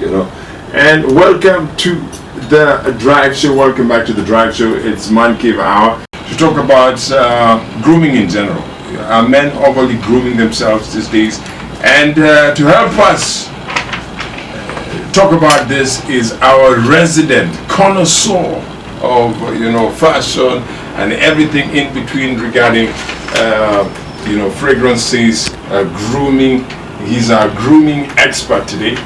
you know. And welcome to the Drive Show. Welcome back to the Drive Show. It's Man Cave Hour to talk about grooming in general. Are men overly grooming themselves these days? And to help us talk about this is our resident connoisseur of fashion and everything in between regarding fragrances, grooming. He's our grooming expert today.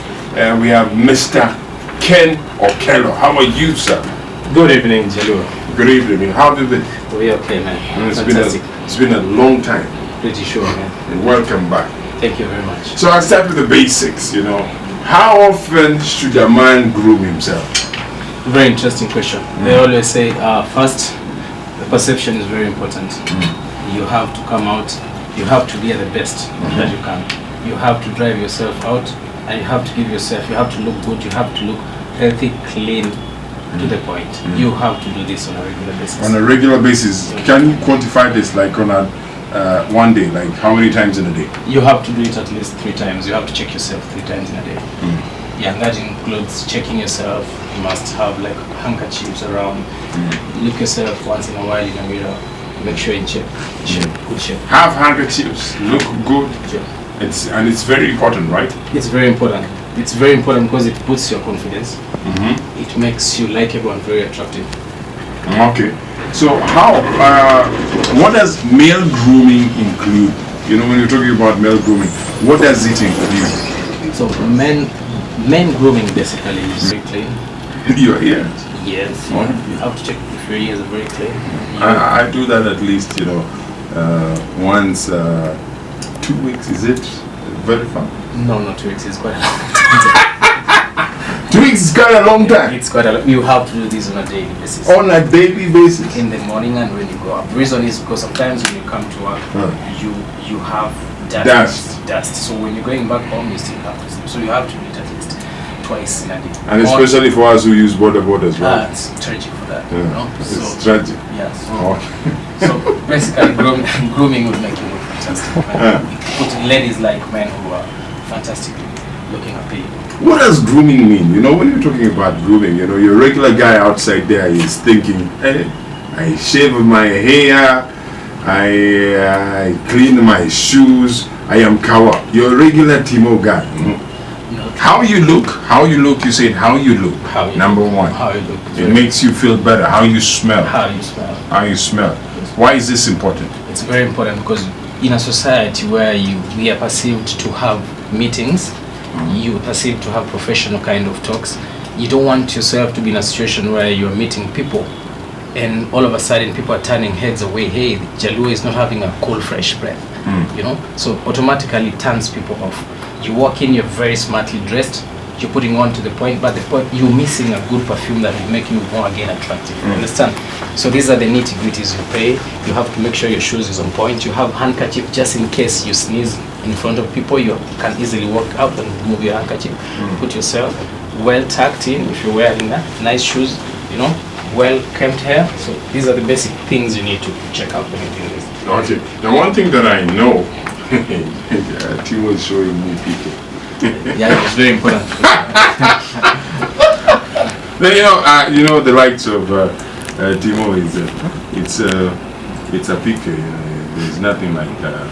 We have Mr. Ken Okello. How are you, sir? Good evening, Jalu. Good evening. How have you been? We're okay, man. It's been a long time. Pretty sure, man. And welcome back. Thank you very much. So I'll start with the basics, How often should a man groom himself? Very interesting question. They always say, first, the perception is very important. You have to come out, you have to be the best that you can. You have to drive yourself out, and you have to give yourself, you have to look good, you have to look healthy, clean, to the point. You have to do this on a regular basis. On a regular basis, can you quantify this like on a one day, like how many times in a day? You have to do it at least 3 times. You have to check yourself 3 times in a day. Yeah, and that includes checking yourself. You must have like handkerchiefs around. Look yourself once in a while in the mirror. Make sure in shape, good shape. Have handkerchiefs, look good. It's very important, right? It's very important. It's very important because it boosts your confidence. It makes you likable and very attractive. Okay. So what does male grooming include? When you're talking about male grooming, what does it include? So men grooming basically is very clean. Your ears? Yes. You have to check if your ears are very clean. I do that at least, once 2 weeks. Is it very far? No, not 2 weeks. It's quite a long time. 2 weeks is quite a long time. It's quite a lot. You have to do this on a daily basis. On a daily basis? In the morning and when you go up. The reason is because sometimes when you come to work, you have dust. So when you're going back home, you still have to sleep. So you have to do it at least twice in a day. And especially for us who use border as well. It's tragic for that. It's tragic. Yeah. So basically, grooming would make you look fantastic. Put ladies like men who are fantastically looking happy. What does grooming mean? When you're talking about grooming, your regular guy outside there is thinking, hey, I shave my hair, I clean my shoes, I am Kawa. You're a regular Timo guy. How you look, you said how you look. Number one. How you look. It makes you feel better. How you smell. How you smell. How you smell. Why is this important? It's very important because in a society where we are perceived to have meetings, you perceive to have professional kind of talks. You don't want yourself to be in a situation where you're meeting people and all of a sudden people are turning heads away. Hey, Jaluo is not having a cool, fresh breath. So automatically it turns people off. You walk in, you're very smartly dressed, you're putting on to the point, but you're missing a good perfume that will make you more again attractive. You understand? So these are the nitty-gritties you pay. You have to make sure your shoes is on point. You have handkerchief just in case you sneeze in front of people. You can easily walk out and remove your handkerchief. Put yourself well tucked in if you're wearing nice shoes, well kempt hair. So these are the basic things you need to check out when you're doing this. Okay. The one thing that I know, Timo is showing me people. Yeah, it's very important. Then, the likes of Timo is it's a picture. There's nothing like a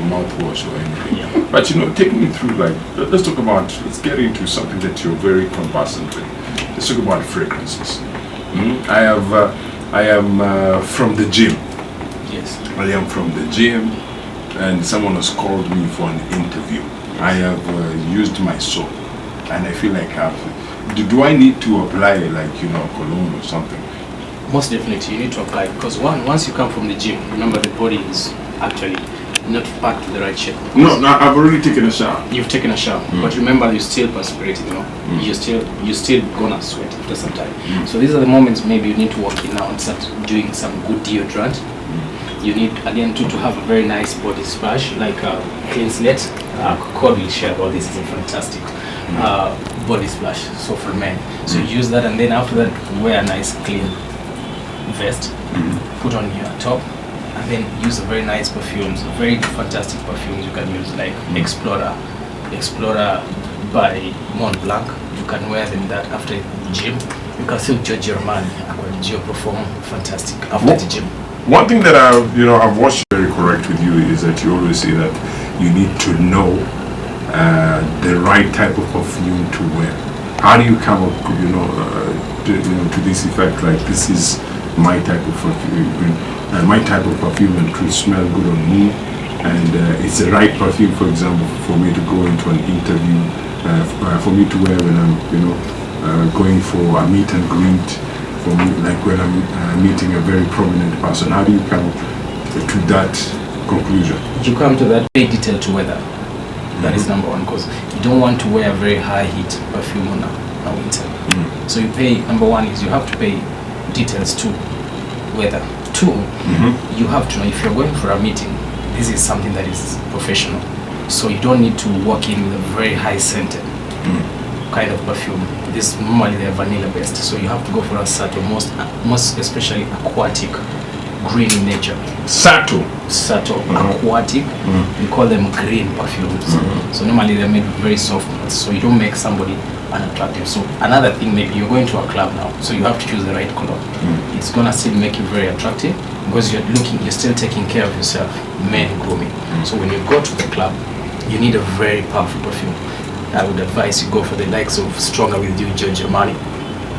mouthwash or anything. Yeah. But take me through let's get into something that you're very conversant with. Let's talk about fragrances. I am from the gym. Yes. I am from the gym, and someone has called me for an interview. I have used my soap, and I feel like do I need to apply cologne or something? Most definitely you need to apply because once you come from the gym, remember the body is actually not back to the right shape. No, I've already taken a shower. You've taken a shower, but remember you're still perspirating, you're still gonna sweat after some time. So these are the moments maybe you need to walk in now and start doing some good deodorant. You need again to have a very nice body splash, like a clean slate. Code will share about this. Is a fantastic body splash. So for men, so use that, and then after that, wear a nice clean vest. Put on your top, and then use a very nice perfumes, very fantastic perfumes you can use, like Explorer buy Mont Blanc. You can wear them that after the gym. You can still judge your man. You perform fantastic after the gym. One thing that I've watched very correct with you is that you always say that you need to know the right type of perfume to wear. How do you come up, to this effect? Like, this is my type of perfume, and to smell good on me, and it's the right perfume, for example, for me to go into an interview, for me to wear when I'm, going for a meet and greet, for me, like when I'm meeting a very prominent person. How do you come to that conclusion? You come to that very detailed to weather. That is number one, because you don't want to wear a very high heat perfume on a winter. So you pay, number one is you have to pay details to weather. Two, you have to know if you're going for a meeting, this is something that is professional. So you don't need to walk in with a very high scented kind of perfume. This normally they're vanilla based. So you have to go for a subtle, most especially aquatic, green in nature. Subtle, aquatic. We call them green perfumes. So normally they're made with very soft notes, so you don't make somebody unattractive. So another thing, maybe you're going to a club now, so you have to choose the right color. It's gonna still make you very attractive because you're still taking care of yourself, men grooming. So when you go to the club, you need a very powerful perfume. I would advise you go for the likes of Stronger With You, Giorgio Armani,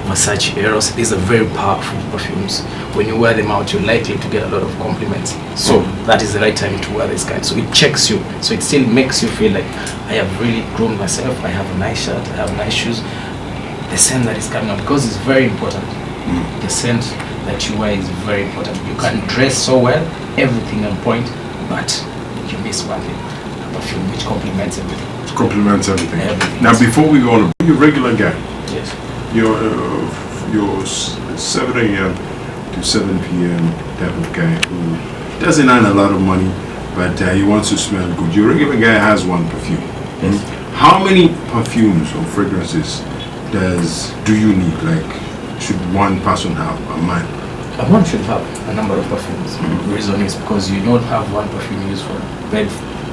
Versace, Eros. These are very powerful perfumes. When you wear them out, you're likely to get a lot of compliments. So that is the right time to wear this kind. So it checks you. So it still makes you feel like, I have really groomed myself. I have a nice shirt. I have nice shoes. The scent that is coming out, because it's very important. The scent that you wear is very important. You can dress so well, everything on point, but you miss one thing: a perfume which complements everything. Complements everything. Now, before we go on, you're a regular guy. Yes. You're 7 a.m. to 7 p.m. type of guy who doesn't earn a lot of money, but he wants to smell good. Your regular guy has one perfume. Yes. How many perfumes or fragrances do you need? Like, should one person have, a man? A man should have a number of perfumes. The reason is because you don't have one perfume used for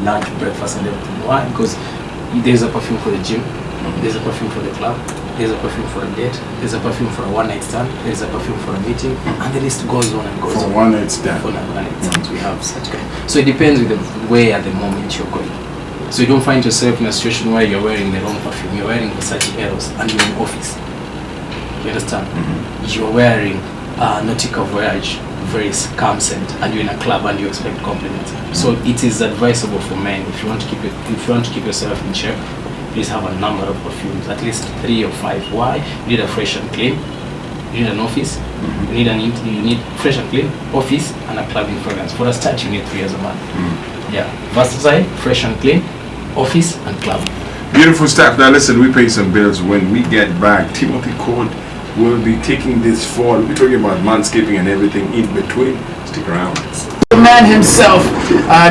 lunch, breakfast, and everything. Why? Because there's a perfume for the gym, there's a perfume for the club, there's a perfume for a date, there's a perfume for a one-night stand, there's a perfume for a meeting, and the list goes on and goes on. For one-night stand. For one-night stands, we have such kind. So it depends with the way at the moment you're going. So you don't find yourself in a situation where you're wearing the wrong perfume. You're wearing Versace Eros and you're in office. You understand? You're wearing Nautica Voyage, very calm scent, and you're in a club and you expect compliments. So it is advisable for men, if you want to keep yourself in shape, please have a number of perfumes, at least 3 or 5. Why? You need a fresh and clean. You need an office. You need fresh and clean, office, and a clubbing fragrance. For a start, you need 3 as a man. Yeah, versatile, fresh and clean, office, and club. Beautiful stuff. Now listen, we pay some bills. When we get back, Timothy Court will be taking this forward. We'll be talking about manscaping and everything in between. Stick around. The man himself,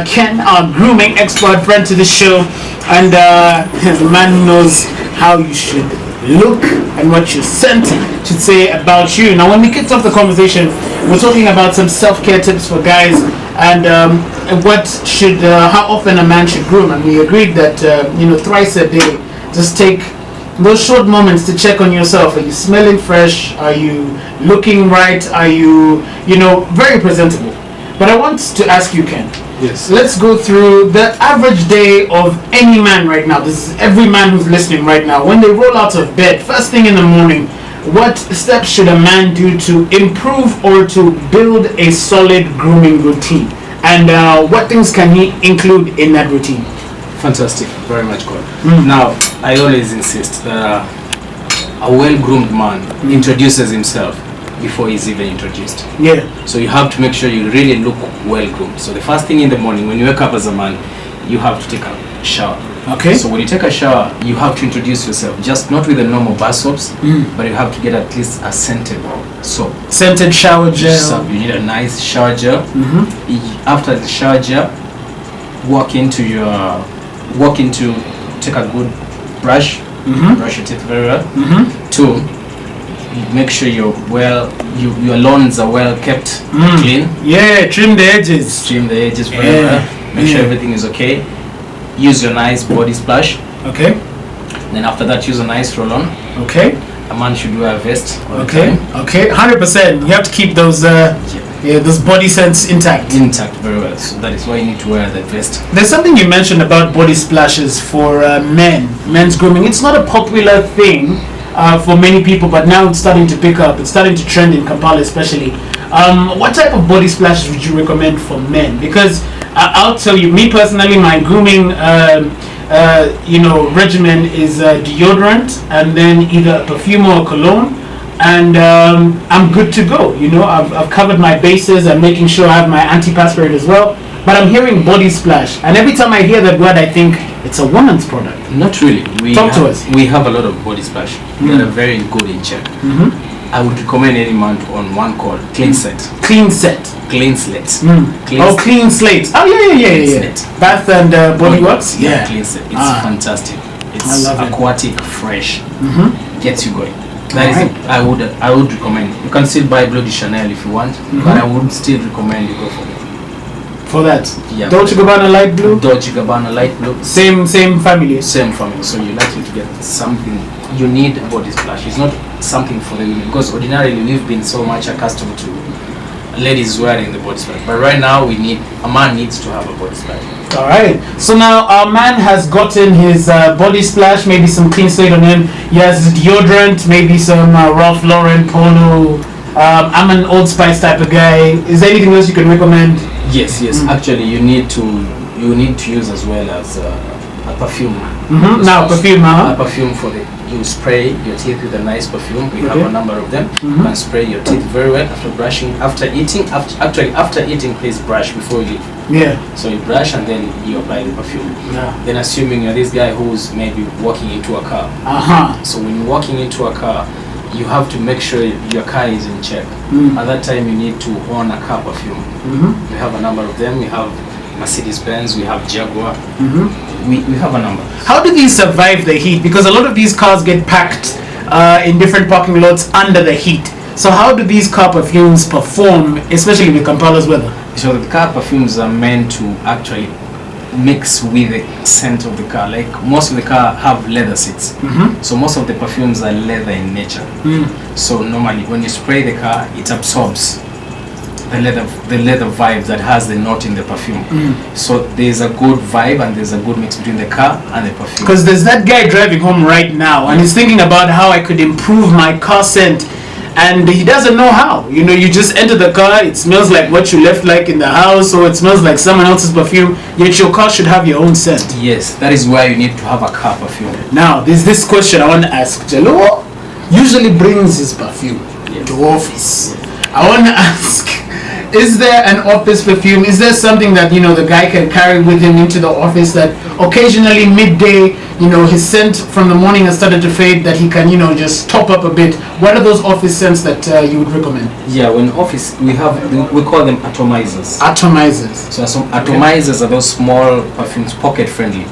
Ken, our grooming expert, friend to the show, and the man who knows how you should look and what your scent should say about you. Now, when we kicked off the conversation, we're talking about some self-care tips for guys and how often a man should groom, and we agreed that thrice a day. Just take those short moments to check on yourself. Are you smelling fresh? Are you looking right? Are you very presentable? But I want to ask you, Ken. Yes. Let's go through the average day of any man right now. This is every man who's listening right now. When they roll out of bed, first thing in the morning, what steps should a man do to improve or to build a solid grooming routine? And what things can he include in that routine? Fantastic. Very much good. Now, I always insist that a well-groomed man introduces himself before he's even introduced. Yeah. So you have to make sure you really look well-groomed. So the first thing in the morning, when you wake up as a man, you have to take a shower. Okay. So when you take a shower, you have to introduce yourself, just not with the normal bar soaps, but you have to get at least a scented soap. Scented shower gel. You need a nice shower gel. After the shower gel, take a good brush, brush your teeth very well. 2, make sure your lawns are well kept, clean. Yeah, trim the edges. Trim the edges very well. Make sure everything is okay. Use your nice body splash. Okay. Then after that, use a nice roll-on. Okay. A man should wear a vest all the Okay. time. Okay. 100%. You have to keep those those body scents intact. Intact very well. So that is why you need to wear the vest. There's something you mentioned about body splashes for men's grooming. It's not a popular thing for many people, but now it's starting to pick up. It's starting to trend in Kampala, especially. What type of body splashes would you recommend for men? Because I'll tell you, me personally, my grooming regimen is deodorant and then either a perfume or a cologne, and I'm good to go. I've covered my bases. I'm making sure I have my antiperspirant as well. But I'm hearing body splash, and every time I hear that word, I think it's a woman's product. Not really. Talk to us. We have a lot of body splash that are very good in check. I would recommend any man to own one called Clean Set. Clean Set. Clean Slate. Clean Slate. Oh yeah. Slate. Bath and Body Works. Yeah. Clean Set. It's fantastic. It's I love aquatic, fresh. Gets you going. That is it. I would recommend. You can still buy Bleu de Chanel if you want, but I would still recommend you go for it. For that. Yeah. Dolce Gabbana light blue. Dolce Gabbana light blue. Same family. Same family. So you're likely to get something. You need a body splash. It's not something for the women, because ordinarily we've been so much accustomed to ladies wearing the body splash. But right now a man needs to have a body splash. All right. So now our man has gotten his body splash, maybe some Clean Slate on him. He has deodorant, maybe some Ralph Lauren, Polo. I'm an Old Spice type of guy. Is there anything else you can recommend? Yes. Actually, you need to use as well as a perfume. Now perfume. A perfume for you spray your teeth with a nice perfume. We have a number of them. You can spray your teeth very well after brushing, after eating. After eating, please brush before you eat. Yeah. So you brush and then you apply the perfume. Yeah. Then assuming you're this guy who's maybe walking into a car. So when you're walking into a car, you have to make sure your car is in check. At that time, you need to own a car perfume. We have a number of them. We have Mercedes-Benz, we have Jaguar. We have a number. How do these survive the heat? Because a lot of these cars get packed in different parking lots under the heat. So how do these car perfumes perform, especially with Kampala's weather? So the car perfumes are meant to actually mix with the scent of the car. Like most of the car have leather seats. So most of the perfumes are leather in nature. So normally when you spray the car, it absorbs the leather vibe that has the note in the perfume. So there's a good vibe and there's a good mix between the car and the perfume. Because there's that guy driving home right now and he's thinking about how I could improve my car scent, and he doesn't know how. You just enter the car, it smells like what you left like in the house, or it smells like someone else's perfume, yet your car should have your own scent. Yes, that is why you need to have a car perfume. Now there's this question I want to ask. Jalo usually brings his perfume to office. I want to ask, is there an office perfume? Is there something that the guy can carry with him into the office that occasionally midday, his scent from the morning has started to fade, that he can just top up a bit? What are those office scents that you would recommend? Yeah, when office we call them atomizers. So some atomizers are those small perfumes, pocket friendly.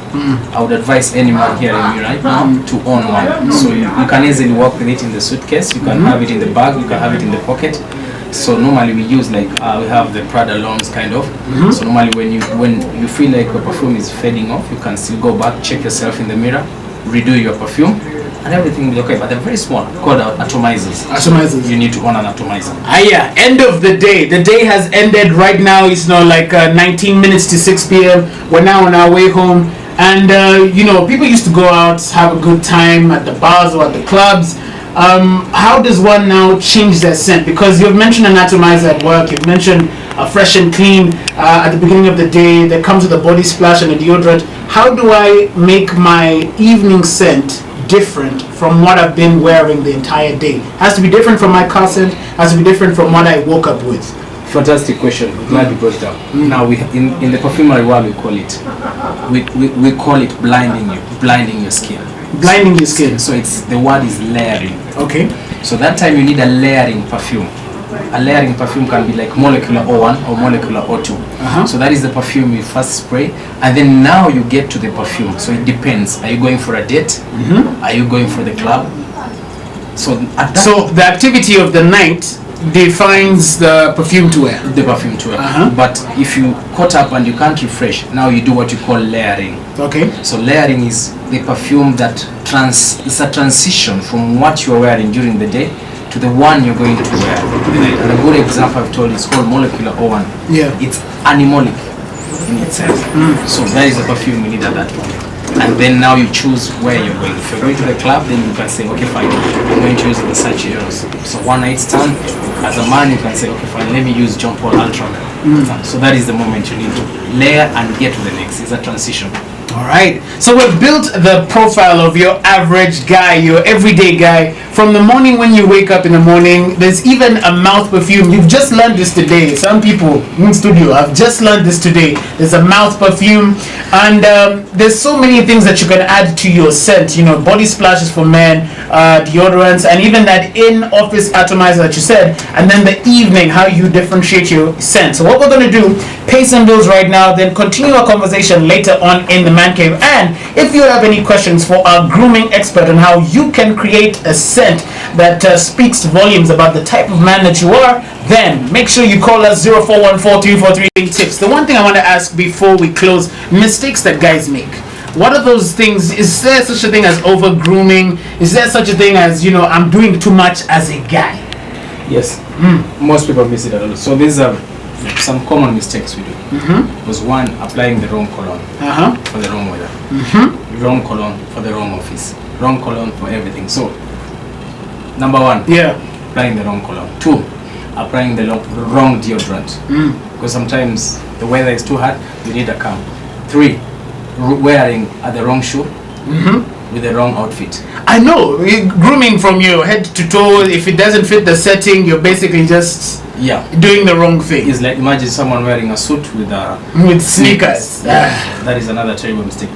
I would advise any man here in me right now to own one. So you can easily walk with it in the suitcase. You can have it in the bag. You can have it in the pocket. So normally we use we have the Prada Longs kind of. So normally when you feel like your perfume is fading off, you can still go back, check yourself in the mirror, redo your perfume, and everything will be okay. But they're very small, called atomizers. Atomizers. You need to own an atomizer. Yeah. End of the day. The day has ended right now. It's 19 minutes to 6 p.m. We're now on our way home, and people used to go out, have a good time at the bars or at the clubs. How does one now change their scent? Because you've mentioned an atomizer at work, you've mentioned a fresh and clean at the beginning of the day that comes with a body splash and a deodorant. How do I make my evening scent different from what I've been wearing the entire day? Has to be different from my car scent, has to be different from what I woke up with. Fantastic question. Glad you brought it up. Now we in the perfumery world we call it blinding your skin. Blinding your skin. So the word is layering. Okay. So that time you need a layering perfume. A layering perfume can be like molecular O1 or molecular O2. So that is the perfume you first spray, and then now you get to the perfume. So it depends. Are you going for a date? Are you going for the club? So the activity of the night defines the perfume to wear. The perfume to wear. Uh-huh. But if you caught up and you can't refresh, now you do what you call layering. Okay. So layering is the perfume that it's a transition from what you're wearing during the day to the one you're going to wear. And a good example I've told is called molecular O1. Yeah. It's animalic in itself. So that is the perfume you need at that moment. And then now you choose where you're going. If you're going to the club, then you can say, okay, fine, I'm going to use the Versace Eros. So one night stand, as a man, you can say, okay, fine, let me use Jean Paul Ultra. So that is the moment you need to layer and get to the next. It's a transition. All right. So we've built the profile of your average guy, your everyday guy. From the morning when you wake up in the morning, there's even a mouth perfume. You've just learned this today. Some people in studio have just learned this today. There's a mouth perfume, and there's so many things that you can add to your scent. You know, body splashes for men, deodorants, and even that in-office atomizer that you said. And then the evening, how you differentiate your scent. So what we're going to do, pay some bills right now, then continue our conversation later on in the Man Cave. And if you have any questions for our grooming expert on how you can create a scent that speaks volumes about the type of man that you are, then make sure you call us 0414-343 tips. The one thing I want to ask before we close, mistakes that guys make. What are those things? Is there such a thing as over grooming? Is there such a thing as, you know, I'm doing too much as a guy? Yes. Most people miss it a lot. So these are some common mistakes we do. Was one, applying the wrong cologne for the wrong weather. Wrong cologne for the wrong office. Wrong cologne for everything. So, number one, applying the wrong cologne. Two, applying the wrong deodorant. Because sometimes the weather is too hot, you need a calm. Three, wearing the wrong shoe with the wrong outfit. I know, grooming from your head to toe, if it doesn't fit the setting, you're basically just doing the wrong thing. It's like, imagine someone wearing a suit with sneakers. That is another terrible mistake.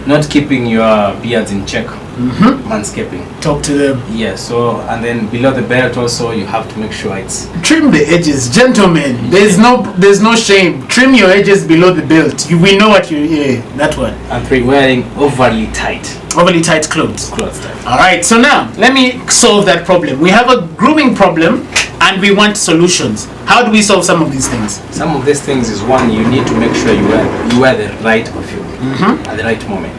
Not keeping your beards in check. Manscaping. Talk to them. So, and then below the belt also, you have to make sure it's trim the edges, gentlemen. There's no shame. Trim your edges below the belt. We know what that one. And three, wearing overly tight clothes. Tight. All right, so now let me solve that problem. We have a grooming problem and we want solutions. How do we solve some of these things? Some of these things is, one, you need to make sure you wear the right perfume at the right moment.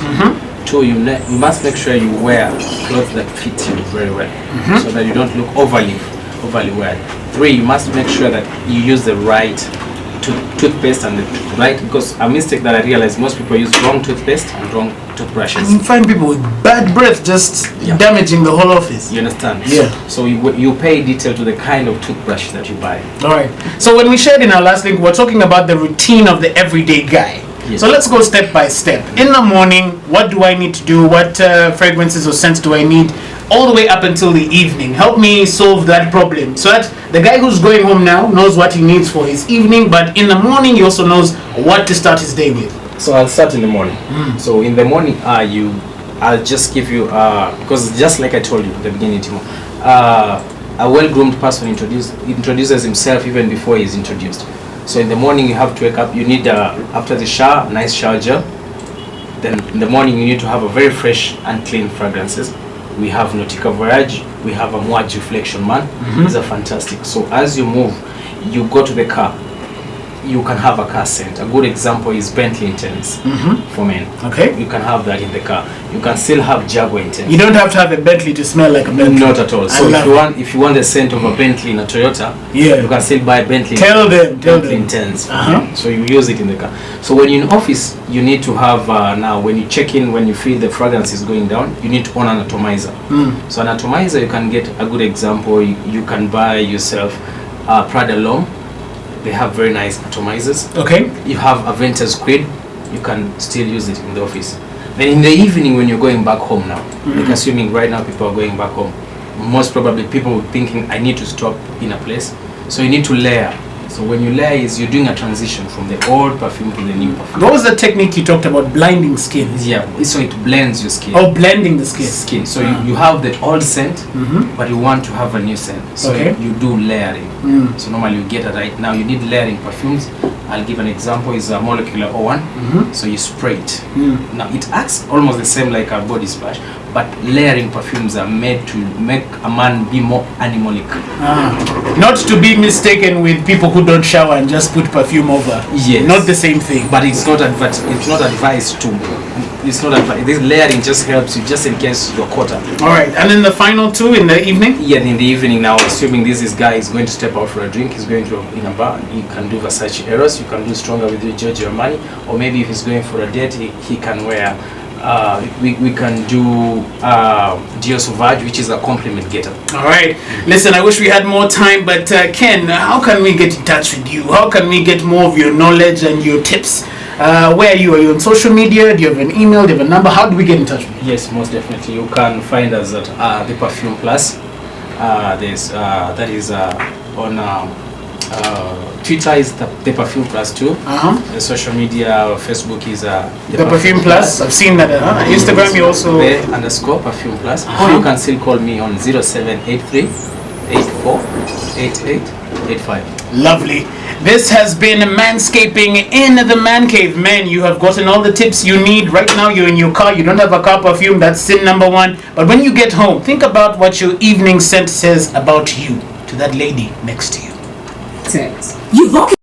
Two, you must make sure you wear clothes that fit you very well, so that you don't look overly wear. Three, you must make sure that you use the right toothpaste and the right, because a mistake that I realized, most people use wrong toothpaste and wrong toothbrushes. And you find people with bad breath just damaging the whole office. You understand? Yeah. So you pay detail to the kind of toothbrush that you buy. All right. So when we shared in our last link, we're talking about the routine of the everyday guy. Yes. So let's go step by step. In the morning, what do I need to do? What fragrances or scents do I need? All the way up until the evening. Help me solve that problem, so that the guy who's going home now knows what he needs for his evening, but in the morning he also knows what to start his day with. So I'll start in the morning. So in the morning, I'll just give you, because just like I told you at the beginning, Timo, a well-groomed person introduces himself even before he's introduced. So in the morning you have to wake up, you need, after the shower, nice shower gel. Then in the morning you need to have a very fresh and clean fragrances. We have Nautica Voyage, we have a Muaj Reflection Man. These are fantastic. So as you move, you go to the car, you can have a car scent. A good example is Bentley Intense for men. Okay. You can have that in the car. You can still have Jaguar Intense. You don't have to have a Bentley to smell like a Bentley. Not at all. So if you want the scent of a Bentley in a Toyota, you can still buy Bentley. Tell them. Intense. So you use it in the car. So when you're in office, you need to have now when you check in, when you feel the fragrance is going down, you need to own an atomizer. So an atomizer, you can get a good example. You can buy yourself Prada L'Homme. They have very nice atomizers. Okay. You have Aventus Quid. You can still use it in the office. Then in the evening when you're going back home now, like assuming right now people are going back home, most probably people thinking I need to stop in a place. So you need to layer. So when you layer is you're doing a transition from the old perfume to the new perfume. What was the technique you talked about? Blinding skin. Yeah, so it blends your skin. Oh, blending the skin. So you have the old scent, but you want to have a new scent. So you do layering. So normally you get it right now. You need layering perfumes I'll give an example, is a molecular O1. So you spray it. Now it acts almost the same like a body splash, but layering perfumes are made to make a man be more animalic. Not to be mistaken with people who don't shower and just put perfume over. Yes. Not the same thing. But it's not advised to. It's not advised. This layering just helps you, just in case you're caught up. All right, and then the final two in the evening. Yeah, in the evening now, assuming this guy is going to step out for a drink, he's going to in a bar. You can do Versace Eros. You can do Stronger with you, Giorgio Armani, or maybe if he's going for a date, he can wear. We can do Dio Sauvage, which is a compliment getter. All right. Listen, I wish we had more time, but Ken, how can we get in touch with you? How can we get more of your knowledge and your tips? Where are you? Are you on social media? Do you have an email? Do you have a number? How do we get in touch with you? Yes, most definitely. You can find us at the Perfume Plus. That is on Twitter is the Perfume Plus too. The social media, Facebook is the Perfume Plus. I've seen that. Instagram you also _ Perfume Plus. Or you can still call me on 0783 84 8885. Lovely. This has been Manscaping in the Man Cave. Man, you have gotten all the tips you need. Right now you're in your car, you don't have a car perfume, that's sin number one. But when you get home, think about what your evening scent says about you to that lady next to you. You've